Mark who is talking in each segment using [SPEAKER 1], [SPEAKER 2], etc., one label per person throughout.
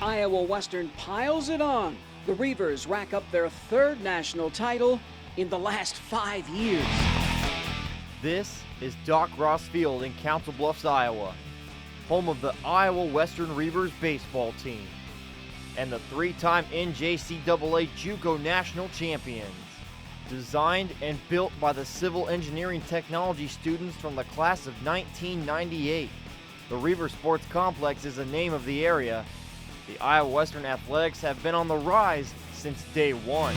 [SPEAKER 1] Iowa Western piles it on. The Reivers rack up their third national title in the last 5 years.
[SPEAKER 2] This is Doc Ross Field in Council Bluffs, Iowa, home of the Iowa Western Reivers baseball team and the three-time NJCAA JUCO national champions. Designed and built by the civil engineering technology students from the class of 1998. The Reiver Sports Complex is the name of the area. The Iowa Western Athletics have been on the rise since day one.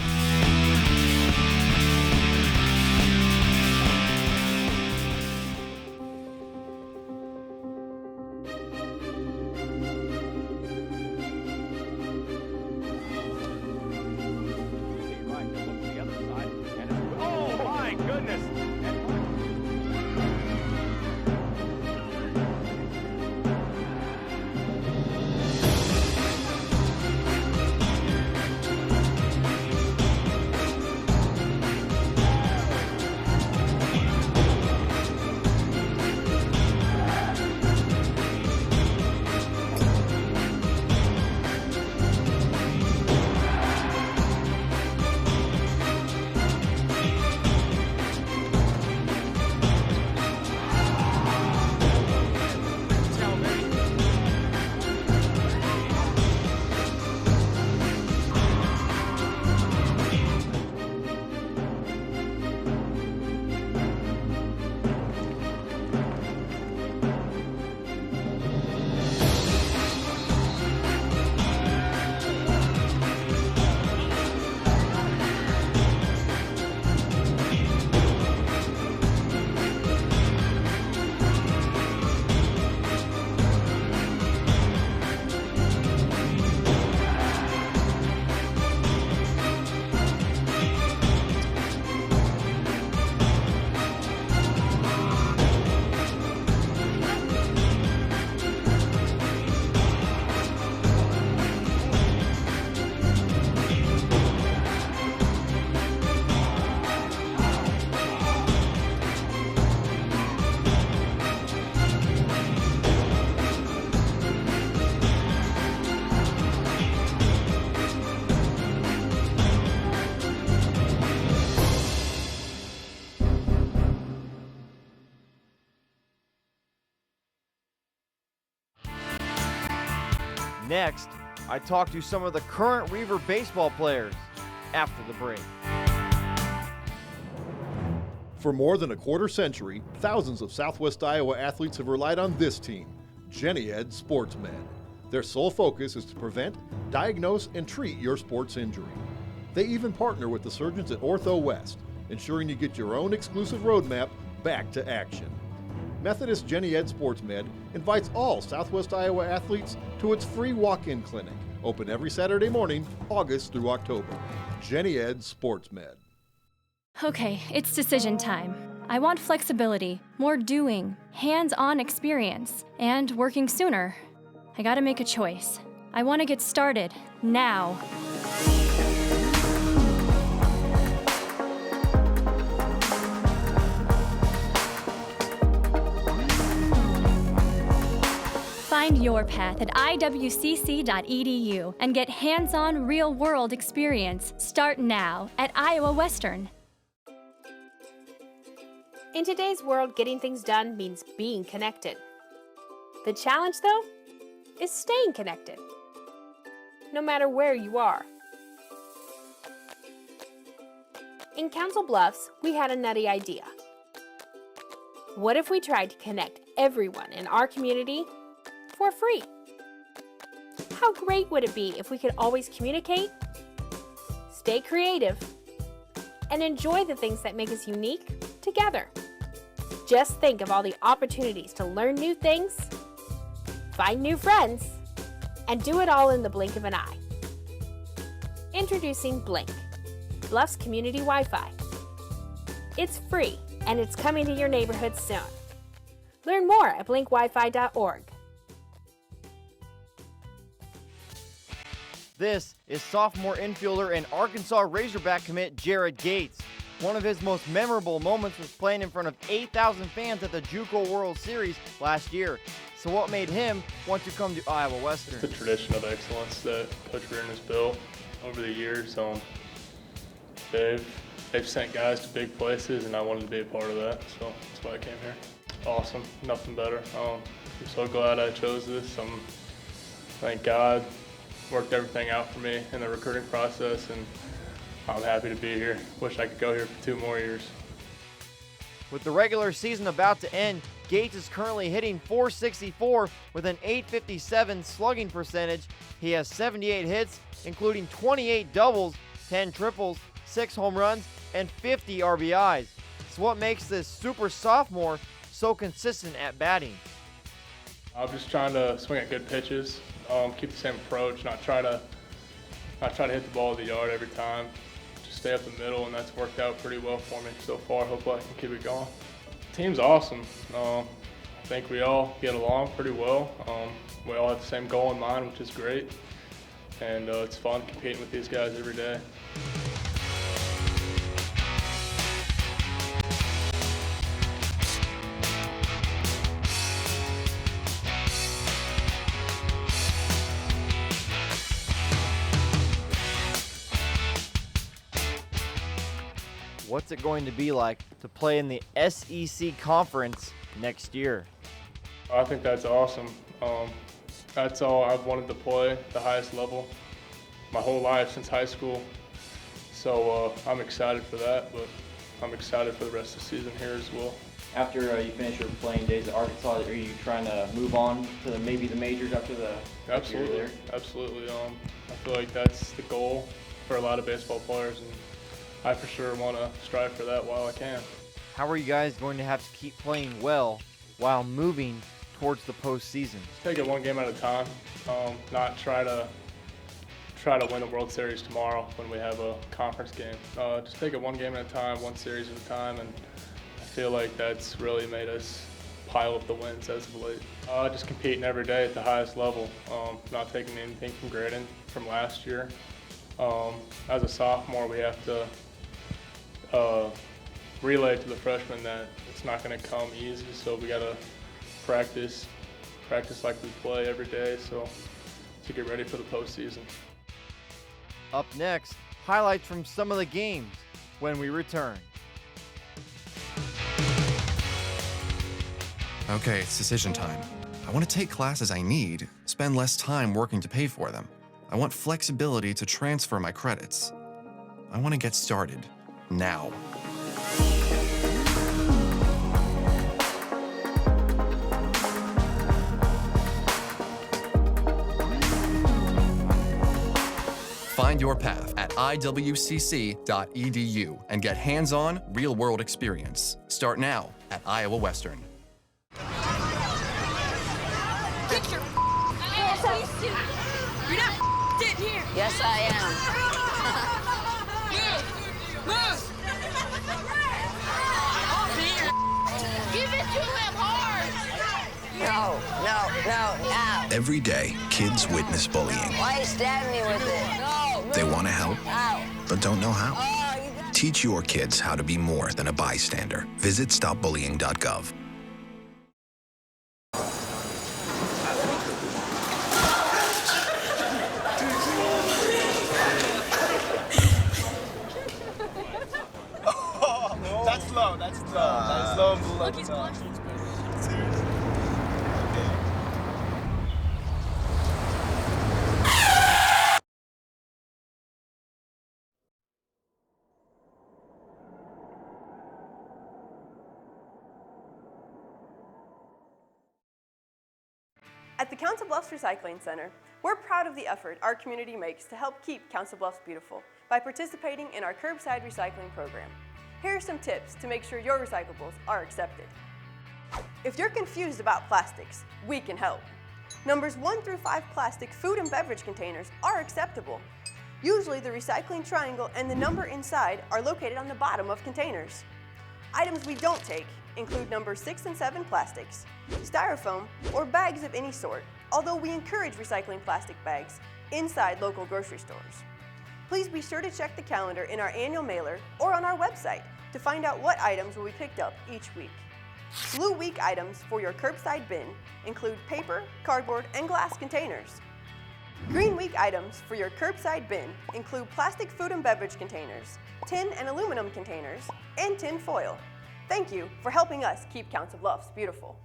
[SPEAKER 2] Next, I talk to some of the current Reiver baseball players after the break.
[SPEAKER 3] For more than a quarter century, thousands of Southwest Iowa athletes have relied on this team, Jenny Ed SportsMed. Their sole focus is to prevent, diagnose, and treat your sports injury. They even partner with the surgeons at Ortho West, ensuring you get your own exclusive roadmap back to action. Methodist Jenny Ed SportsMed invites all Southwest Iowa athletes to its free walk-in clinic, open every Saturday morning, August through October. Jenny Ed SportsMed.
[SPEAKER 4] Okay, it's decision time. I want flexibility, more doing, hands-on experience, and working sooner. I gotta make a choice. I want to get started, now. Find your path at iwcc.edu and get hands-on real-world experience. Start now at Iowa Western.
[SPEAKER 5] In today's world, getting things done means being connected. The challenge, though, is staying connected, no matter where you are. In Council Bluffs, we had a nutty idea. What if we tried to connect everyone in our community for free? How great would it be if we could always communicate, stay creative, and enjoy the things that make us unique together? Just think of all the opportunities to learn new things, find new friends, and do it all in the blink of an eye. Introducing Blink, Bluffs Community Wi-Fi. It's free, and it's coming to your neighborhood soon. Learn more at blinkwifi.org.
[SPEAKER 2] This is sophomore infielder and Arkansas Razorback commit Jared Gates. One of his most memorable moments was playing in front of 8,000 fans at the JUCO World Series last year. So what made him want to come to Iowa Western?
[SPEAKER 6] The tradition of excellence that Coach Reardon has built over the years. They've sent guys to big places, and I wanted to be a part of that, so that's why I came here. Awesome, nothing better. I'm so glad I chose this. Thank God, worked everything out for me in the recruiting process, and I'm happy to be here. Wish I could go here for 2 more years.
[SPEAKER 2] With the regular season about to end, Gates is currently hitting .464 with an .857 slugging percentage. He has 78 hits, including 28 doubles, 10 triples, 6 home runs, and 50 RBIs. So what makes this super sophomore so consistent at batting?
[SPEAKER 6] I'm just trying to swing at good pitches, keep the same approach, not try to hit the ball at the yard every time. Just stay up the middle, and that's worked out pretty well for me so far. Hopefully I can keep it going. The team's awesome. I think we all get along pretty well. We all have the same goal in mind, which is great. And it's fun competing with these guys every day.
[SPEAKER 2] What's it going to be like to play in the SEC Conference next year?
[SPEAKER 6] I think that's awesome. That's all I've wanted to play, the highest level, my whole life since high school. So I'm excited for that, but I'm excited for the rest of the season here as well.
[SPEAKER 7] After you finish your playing days at Arkansas, are you trying to move on to maybe the majors after the
[SPEAKER 6] Absolutely,
[SPEAKER 7] year there?
[SPEAKER 6] Absolutely. I feel like that's the goal for a lot of baseball players, and I for sure want to strive for that while I can.
[SPEAKER 2] How are you guys going to have to keep playing well while moving towards the postseason?
[SPEAKER 6] Take it one game at a time. Not try to win the World Series tomorrow when we have a conference game. Just take it one game at a time, one series at a time, and I feel like that's really made us pile up the wins as of late. Just competing every day at the highest level, not taking anything for granted from last year. As a sophomore, we have to relay to the freshmen that it's not going to come easy, so we got to practice like we play every day, so to get ready for the postseason.
[SPEAKER 2] Up next, highlights from some of the games when we return.
[SPEAKER 8] Okay, it's decision time. I want to take classes I need, spend less time working to pay for them. I want flexibility to transfer my credits. I want to get started now. Find your path at iwcc.edu and get hands-on, real-world experience. Start now at Iowa Western.
[SPEAKER 9] Get your ass out. You're not in here. Yes, I am. Move! Give it to him hard! No.
[SPEAKER 10] Every day, kids witness bullying.
[SPEAKER 9] Why are you stabbing me with it? No!
[SPEAKER 10] They want to help,
[SPEAKER 9] Ow.
[SPEAKER 10] but don't know how. Teach your kids how to be more than a bystander. Visit stopbullying.gov.
[SPEAKER 11] That's low. That's low and below. Seriously. Okay.
[SPEAKER 12] At the Council Bluffs Recycling Center, we're proud of the effort our community makes to help keep Council Bluffs beautiful by participating in our curbside recycling program. Here are some tips to make sure your recyclables are accepted. If you're confused about plastics, we can help. Numbers 1 through 5 plastic food and beverage containers are acceptable. Usually the recycling triangle and the number inside are located on the bottom of containers. Items we don't take include numbers 6 and 7 plastics, styrofoam, or bags of any sort, although we encourage recycling plastic bags inside local grocery stores. Please be sure to check the calendar in our annual mailer or on our website to find out what items will be picked up each week. Blue Week items for your curbside bin include paper, cardboard, and glass containers. Green Week items for your curbside bin include plastic food and beverage containers, tin and aluminum containers, and tin foil. Thank you for helping us keep Council Bluffs beautiful.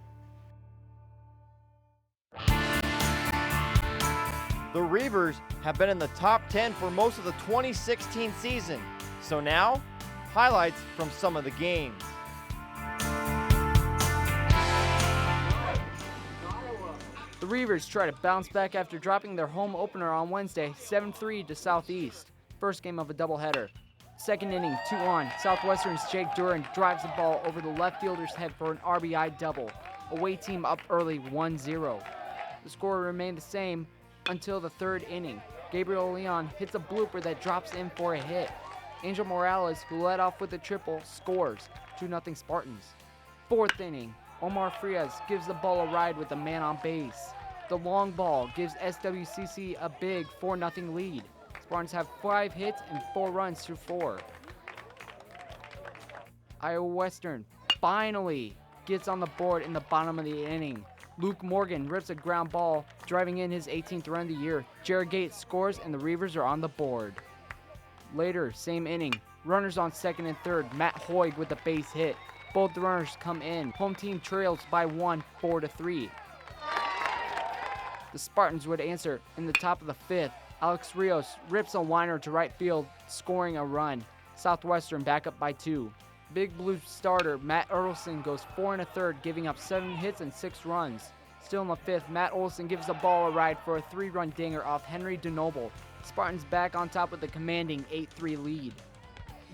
[SPEAKER 2] The Reivers have been in the top 10 for most of the 2016 season. So now, highlights from some of the games.
[SPEAKER 13] The Reivers try to bounce back after dropping their home opener on Wednesday, 7-3 to Southeast. First game of a doubleheader. Second inning, 2-on. Southwestern's Jake Duran drives the ball over the left fielder's head for an RBI double. Away team up early, 1-0. The score remained the same until the third inning. Gabriel Leon hits a blooper that drops in for a hit. Angel Morales, who led off with a triple, scores, 2-0 Spartans. Fourth inning, Omar Frias gives the ball a ride with a man on base. The long ball gives SWCC a big 4-0 lead. Spartans have 5 hits and 4 runs through 4. Iowa Western finally gets on the board in the bottom of the inning. Luke Morgan rips a ground ball, driving in his 18th run of the year. Jared Gates scores and the Reivers are on the board. Later, same inning, runners on second and third. Matt Hoig with a base hit. Both runners come in. Home team trails by 1, 4-3. The Spartans would answer in the top of the 5th. Alex Rios rips a liner to right field, scoring a run. Southwestern back up by 2. Big Blue starter Matt Erlson goes 4 1/3, giving up 7 hits and 6 runs. Still in the 5th, Matt Olson gives the ball a ride for a 3-run dinger off Henry DeNoble. Spartans back on top with a commanding 8-3 lead.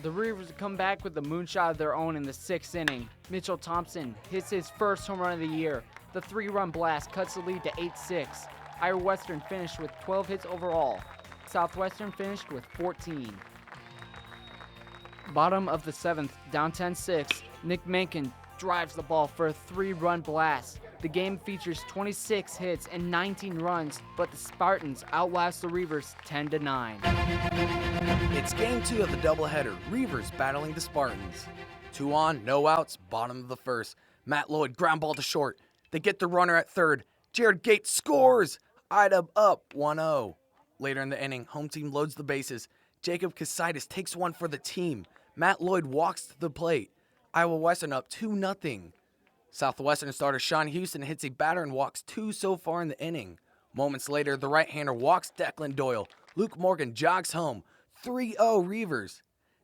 [SPEAKER 13] The Reivers come back with a moonshot of their own in the 6th inning. Mitchell Thompson hits his first home run of the year. The 3-run blast cuts the lead to 8-6. Iowa Western finished with 12 hits overall. Southwestern finished with 14. Bottom of the 7th, down 10-6, Nick Menken drives the ball for a 3-run blast. The game features 26 hits and 19 runs, but the Spartans outlast the Reivers 10-9.
[SPEAKER 14] It's game 2 of the doubleheader, Reivers battling the Spartans. 2 on, no outs, bottom of the 1st. Matt Lloyd ground ball to short. They get the runner at third. Jared Gates scores! Ida up 1-0. Later in the inning, home team loads the bases. Jacob Casaitis takes one for the team. Matt Lloyd walks to the plate. Iowa Western up 2-0. Southwestern starter Sean Houston hits a batter and walks 2 so far in the inning. Moments later, the right-hander walks Declan Doyle. Luke Morgan jogs home. 3-0 Reivers.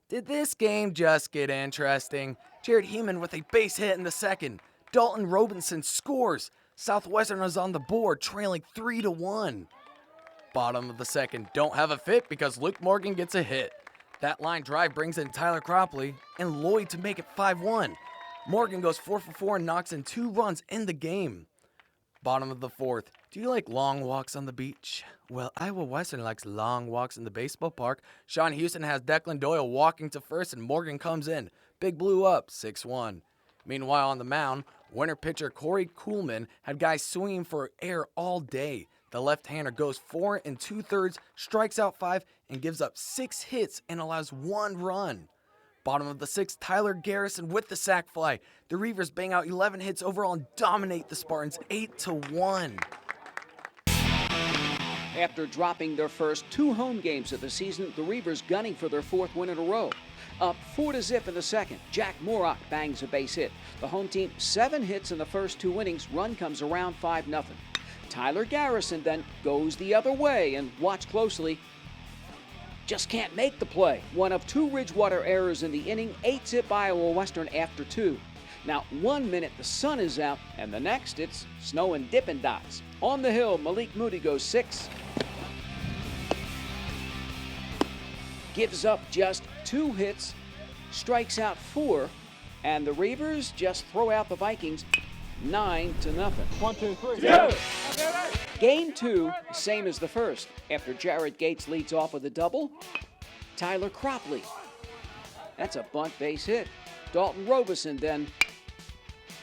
[SPEAKER 14] Did this game just get interesting? Jared Heeman with a base hit in the 2nd. Dalton Robinson scores. Southwestern is on the board, trailing 3-1. Bottom of the 2nd, don't have a fit because Luke Morgan gets a hit. That line drive brings in Tyler Cropley and Lloyd to make it 5-1. Morgan goes 4 for 4 and knocks in 2 runs in the game. Bottom of the 4th, do you like long walks on the beach? Well, Iowa Western likes long walks in the baseball park. Sean Houston has Declan Doyle walking to first and Morgan comes in. Big Blue up 6-1. Meanwhile on the mound, winter pitcher Corey Kuhlman had guys swinging for air all day. The left-hander goes 4 2/3, strikes out 5, and gives up 6 hits and allows 1 run. Bottom of the 6th, Tyler Garrison with the sac fly. The Reivers bang out 11 hits overall and dominate the Spartans 8-1.
[SPEAKER 1] After dropping their first 2 home games of the season, the Reivers gunning for their 4th win in a row. Up 4-0 in the 2nd, Jack Morock bangs a base hit. The home team 7 hits in the first 2 innings. Run comes around 5-0. Tyler Garrison then goes the other way, and watch closely. Just can't make the play. One of 2 Ridgewater errors in the inning, 8's hit by Iowa Western after 2. Now, 1 minute the sun is out, and the next it's snow and Dippin' Dots. On the hill, Malik Moody goes 6. Gives up just 2 hits, strikes out 4, and the Reivers just throw out the Vikings 9-0.
[SPEAKER 6] 1, 2, 3.
[SPEAKER 1] Yeah. Game 2, same as the first. After Jared Gates leads off with a double, Tyler Cropley. That's a bunt base hit. Dalton Robinson then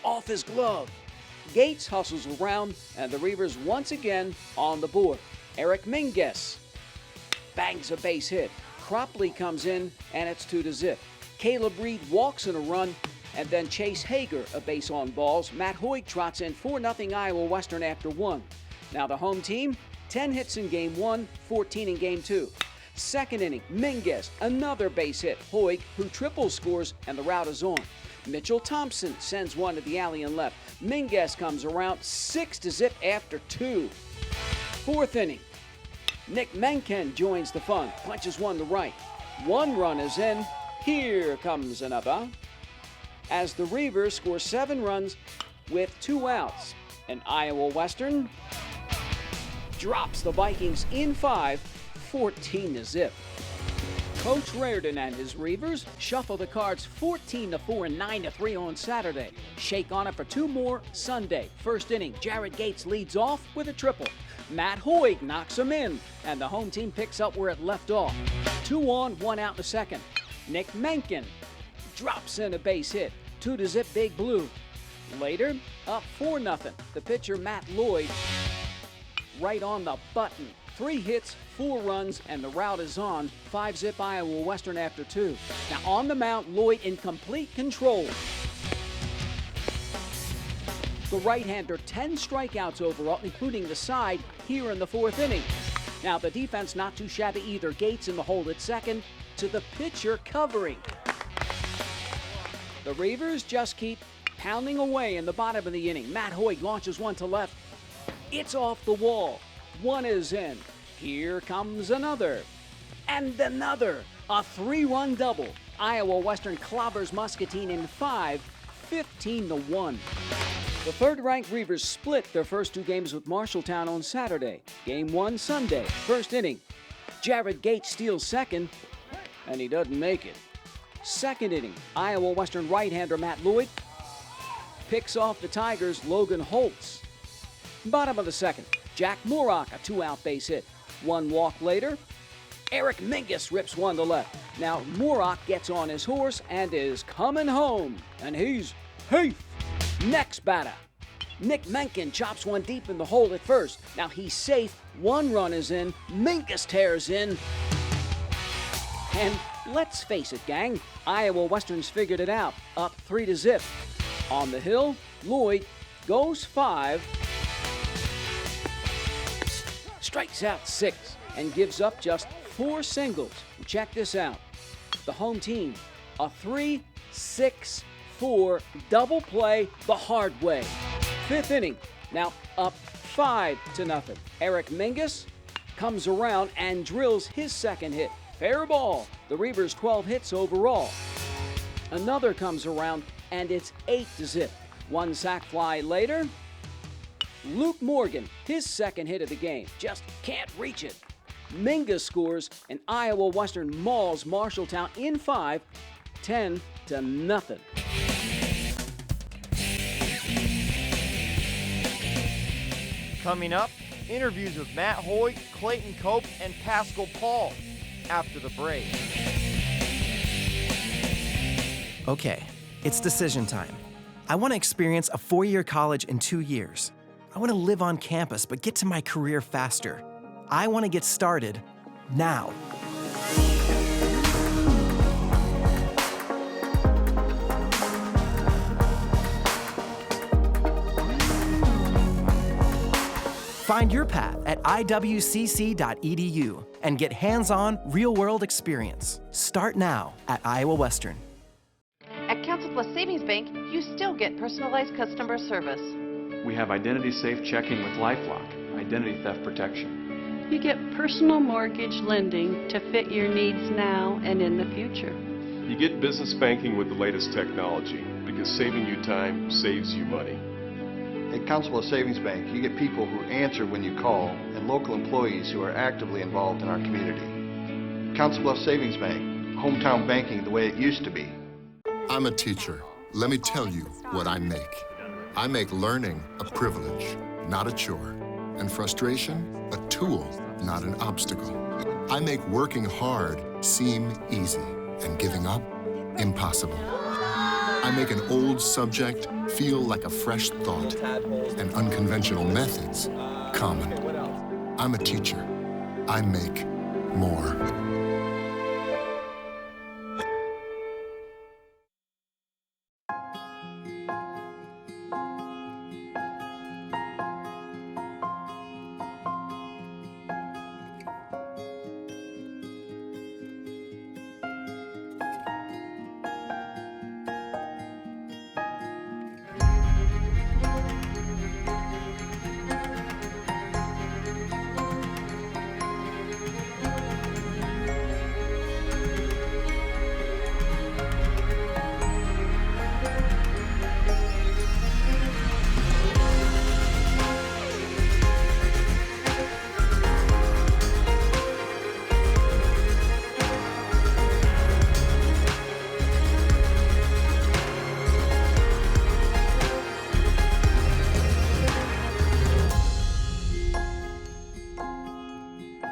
[SPEAKER 1] off his glove. Gates hustles around, and the Reivers once again on the board. Eric Mingus bangs a base hit. Cropley comes in, and it's 2-0. Caleb Reed walks in a run, and then Chase Hager a base on balls. Matt Hoig trots in 4-0 Iowa Western after 1. Now the home team, 10 hits in Game 1, 14 in Game 2. Second inning, Minguez, another base hit. Hoig, who triple scores, and the route is on. Mitchell Thompson sends one to the alley and left. Minguez comes around 6-0 after 2. Fourth inning, Nick Mencken joins the fun, punches one to right. 1 run is in. Here comes another. As the Reivers score 7 runs with 2 outs, and Iowa Western drops the Vikings in 5, 14-0. Coach Reardon and his Reivers shuffle the cards 14-4 and 9-3 on Saturday. Shake on it for 2 more Sunday. First inning, Jared Gates leads off with a triple. Matt Hoig knocks him in, and the home team picks up where it left off. 2 on, 1 out in the second. Nick Mencken drops in a base hit. 2-0 Big Blue. Later, up 4-0. The pitcher Matt Lloyd right on the button. 3 hits, 4 runs, and the route is on. 5-0 Iowa Western after 2. Now on the mound, Lloyd in complete control. The right-hander 10 strikeouts overall, including the side here in the 4th inning. Now the defense not too shabby either. Gates in the hole at second to the pitcher covering. The Reivers just keep pounding away in the bottom of the inning. Matt Hoig launches one to left. It's off the wall. 1 is in. Here comes another. And another. A 3-run double. Iowa Western clobbers Muscatine in 5, 15-1. The third-ranked Reivers split their first 2 games with Marshalltown on Saturday. Game 1 Sunday. First inning. Jared Gates steals second, and he doesn't make it. Second inning. Iowa Western right-hander Matt Lloyd picks off the Tigers' Logan Holtz. Bottom of the second. Jack Moorock, a 2-out base hit. 1 walk later, Eric Mingus rips one to left. Now Moorock gets on his horse and is coming home, and he's safe. Next batter, Nick Mencken chops one deep in the hole at first. Now he's safe. 1 run is in. Mingus tears in. And let's face it, gang, Iowa Western's figured it out. Up 3-0. On the hill, Lloyd goes 5. Strikes out 6 and gives up just 4 singles. Check this out. The home team, a 3-6-4 double play the hard way. 5th inning, now up 5-0. Eric Mingus comes around and drills his second hit. Fair ball. The Reivers 12 hits overall. Another comes around and it's 8-0. 1 sac fly later, Luke Morgan, his second hit of the game, just can't reach it. Mingus scores, and Iowa Western mauls Marshalltown in 5, 10-0.
[SPEAKER 2] Coming up, interviews with Matt Hoig, Clayton Cope, and Pascal Paul after the break.
[SPEAKER 15] Okay, it's decision time. I want to experience a 4-year college in 2 years. I want to live on campus, but get to my career faster. I want to get started now. Find your path at iwcc.edu and get hands-on, real-world experience. Start now at Iowa Western.
[SPEAKER 16] At Council Plus Savings Bank, you still get personalized customer service.
[SPEAKER 17] We have identity-safe checking with LifeLock, identity theft protection.
[SPEAKER 18] You get personal mortgage lending to fit your needs now and in the future.
[SPEAKER 19] You get business banking with the latest technology because saving you time saves you money.
[SPEAKER 20] At Council of Savings Bank, you get people who answer when you call and local employees who are actively involved in our community. Council of Savings Bank, hometown banking the way it used to be.
[SPEAKER 21] I'm a teacher. Let me tell you what I make. I make learning a privilege, not a chore, and frustration a tool, not an obstacle. I make working hard seem easy and giving up impossible. I make an old subject feel like a fresh thought and unconventional methods common. I'm a teacher. I make more.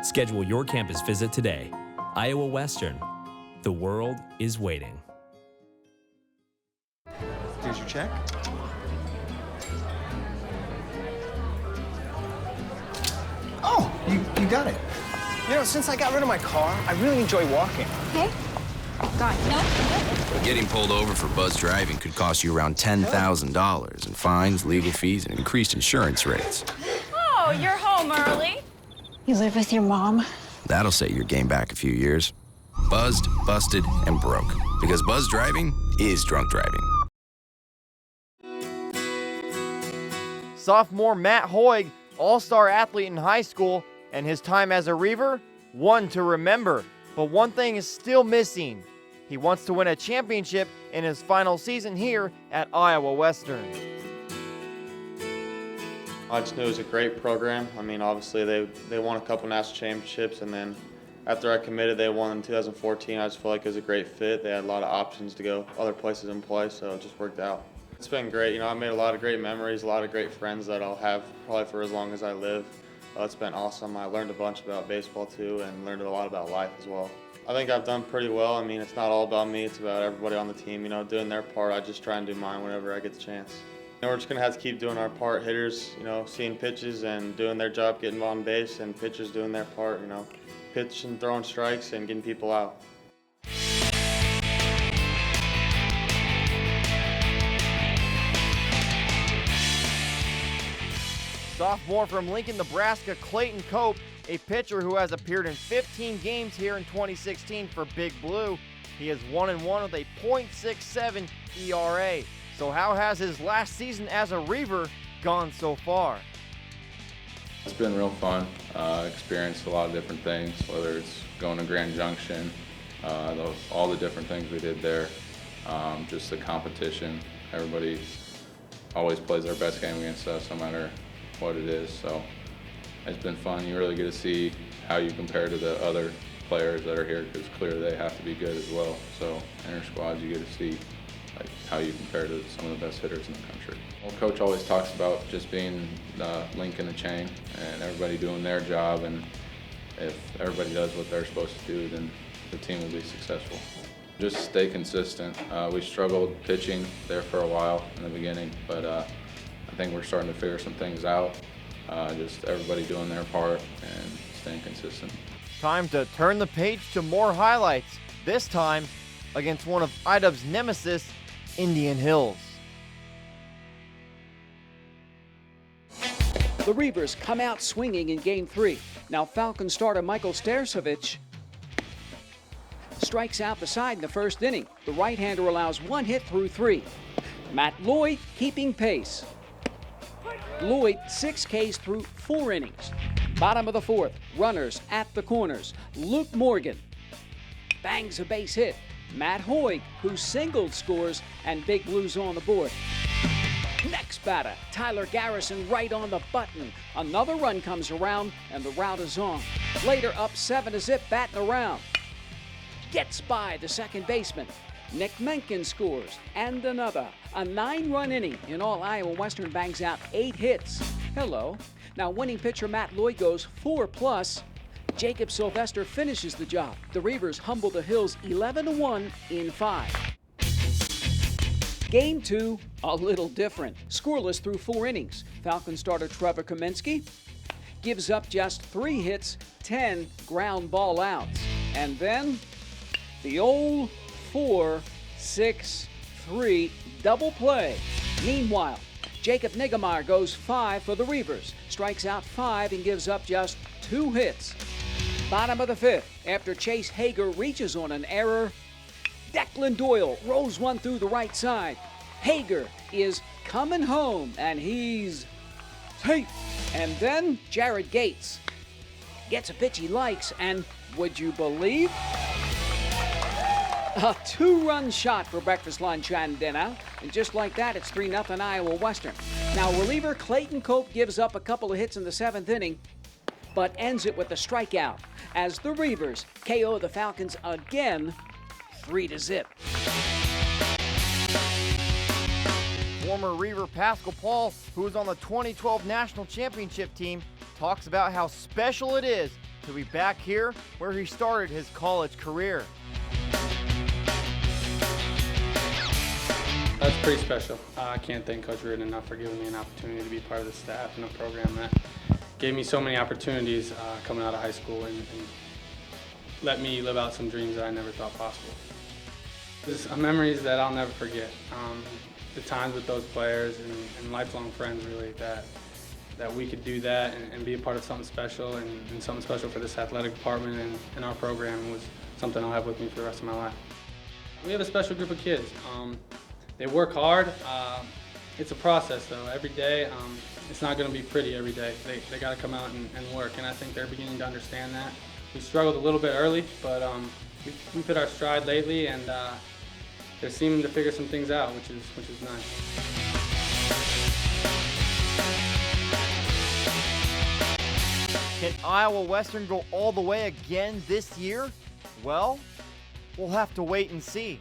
[SPEAKER 3] Schedule your campus visit today. Iowa Western. The world is waiting.
[SPEAKER 11] Here's your check. Oh, you got it. You know, since I got rid of my car, I really enjoy walking.
[SPEAKER 9] Hey? God, no.
[SPEAKER 22] Getting pulled over for buzz driving could cost you around $10,000 in fines, legal fees, and increased insurance rates.
[SPEAKER 9] Oh, you're home early. You live with your mom?
[SPEAKER 22] That'll set your game back a few years. Buzzed, busted, and broke. Because buzz driving is drunk driving.
[SPEAKER 2] Sophomore Matt Hoig, all-star athlete in high school, and his time as a Reiver, one to remember. But one thing is still missing. He wants to win a championship in his final season here at Iowa Western.
[SPEAKER 23] I just knew it was a great program. I mean, obviously they won a couple national championships, and then after I committed, they won in 2014. I just felt like it was a great fit. They had a lot of options to go other places and play, so it just worked out. It's been great. You know, I made a lot of great memories, a lot of great friends that I'll have probably for as long as I live. It's been awesome. I learned a bunch about baseball too, and learned a lot about life as well. I think I've done pretty well. I mean, it's not all about me. It's about everybody on the team, you know, doing their part. I just try and do mine whenever I get the chance. You know, we're just going to have to keep doing our part. Hitters, you know, seeing pitches and doing their job, getting on base, and pitchers doing their part, you know, pitching, throwing strikes, and getting people out.
[SPEAKER 2] Sophomore from Lincoln, Nebraska, Clayton Cope, a pitcher who has appeared in 15 games here in 2016 for Big Blue. He is 1-1 with a .67 ERA. So how has his last season as a Reiver gone so far?
[SPEAKER 24] It's been real fun. Experienced a lot of different things, whether it's going to Grand Junction, all the different things we did there, just the competition. Everybody always plays their best game against us, no matter what it is. So it's been fun. You really get to see how you compare to the other players that are here, because clearly they have to be good as well. So inter squads, you get to see how you compare to some of the best hitters in the country. Well, Coach always talks about just being the link in the chain and everybody doing their job, and if everybody does what they're supposed to do, then the team will be successful. Just stay consistent. We struggled pitching there for a while in the beginning, but I think we're starting to figure some things out. Just everybody doing their part and staying consistent.
[SPEAKER 2] Time to turn the page to more highlights, this time against one of IDUB's nemesis, Indian Hills.
[SPEAKER 1] The Reivers come out swinging in Game 3. Now Falcon starter Michael Stersovich strikes out the side in the first inning. The right-hander allows one hit through 3. Matt Lloyd keeping pace. Lloyd 6 Ks through 4 innings. Bottom of the 4th, runners at the corners. Luke Morgan bangs a base hit. Matt Hoig, who singled, scores, and Big Blue's on the board. Next batter, Tyler Garrison right on the button. Another run comes around, and the rout is on. Later, up 7-0, batting around. Gets by the second baseman. Nick Menken scores, and another. A 9-run inning. In all, Iowa Western bangs out 8 hits. Hello. Now, winning pitcher Matt Lloyd goes 4+. Jacob Sylvester finishes the job. The Reivers humble the Hills 11-1 in 5. Game 2, a little different. Scoreless through 4 innings. Falcon starter Trevor Kaminsky gives up just 3 hits, 10 ground ball outs. And then the old 4-6-3 double play. Meanwhile, Jacob Niggemeyer goes 5 for the Reivers, strikes out 5 and gives up just 2 hits. Bottom of the 5th, after Chase Hager reaches on an error, Declan Doyle rolls one through the right side. Hager is coming home, and he's safe. And then Jared Gates gets a pitch he likes, and would you believe? A 2-run shot for breakfast, lunch, and dinner. And just like that, it's 3-0 Iowa Western. Now, reliever Clayton Cope gives up a couple of hits in the 7th inning, but ends it with a strikeout as the Reivers KO the Falcons again, 3-0.
[SPEAKER 2] Former Reiver Pascal Paul, who was on the 2012 national championship team, talks about how special it is to be back here where he started his college career.
[SPEAKER 4] That's pretty special. I can't thank Coach Reardon enough for giving me an opportunity to be part of the staff and a program that gave me so many opportunities coming out of high school and let me live out some dreams that I never thought possible. There's memories that I'll never forget. The times with those players and lifelong friends, really, that we could do that and be a part of something special and something special for this athletic department and our program was something I'll have with me for the rest of my life. We have a special group of kids. They work hard. It's a process, though. Every day, it's not going to be pretty every day. They got to come out and work, and I think they're beginning to understand that. We struggled a little bit early, but we've hit our stride lately, and they're seeming to figure some things out, which is nice.
[SPEAKER 2] Can Iowa Western go all the way again this year? Well, we'll have to wait and see.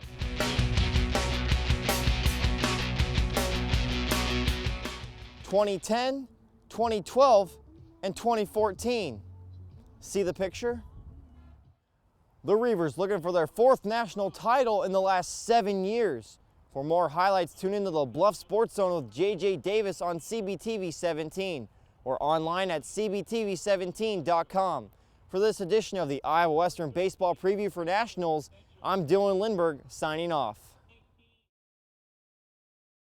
[SPEAKER 2] '10, 2012, and 2014. See the picture? The Reivers looking for their 4th national title in the last 7 years. For more highlights, tune into the Bluff Sports Zone with JJ Davis on CBTV 17 or online at cbtv17.com. For this edition of the Iowa Western Baseball Preview for Nationals, I'm Dylan Lindburg signing off.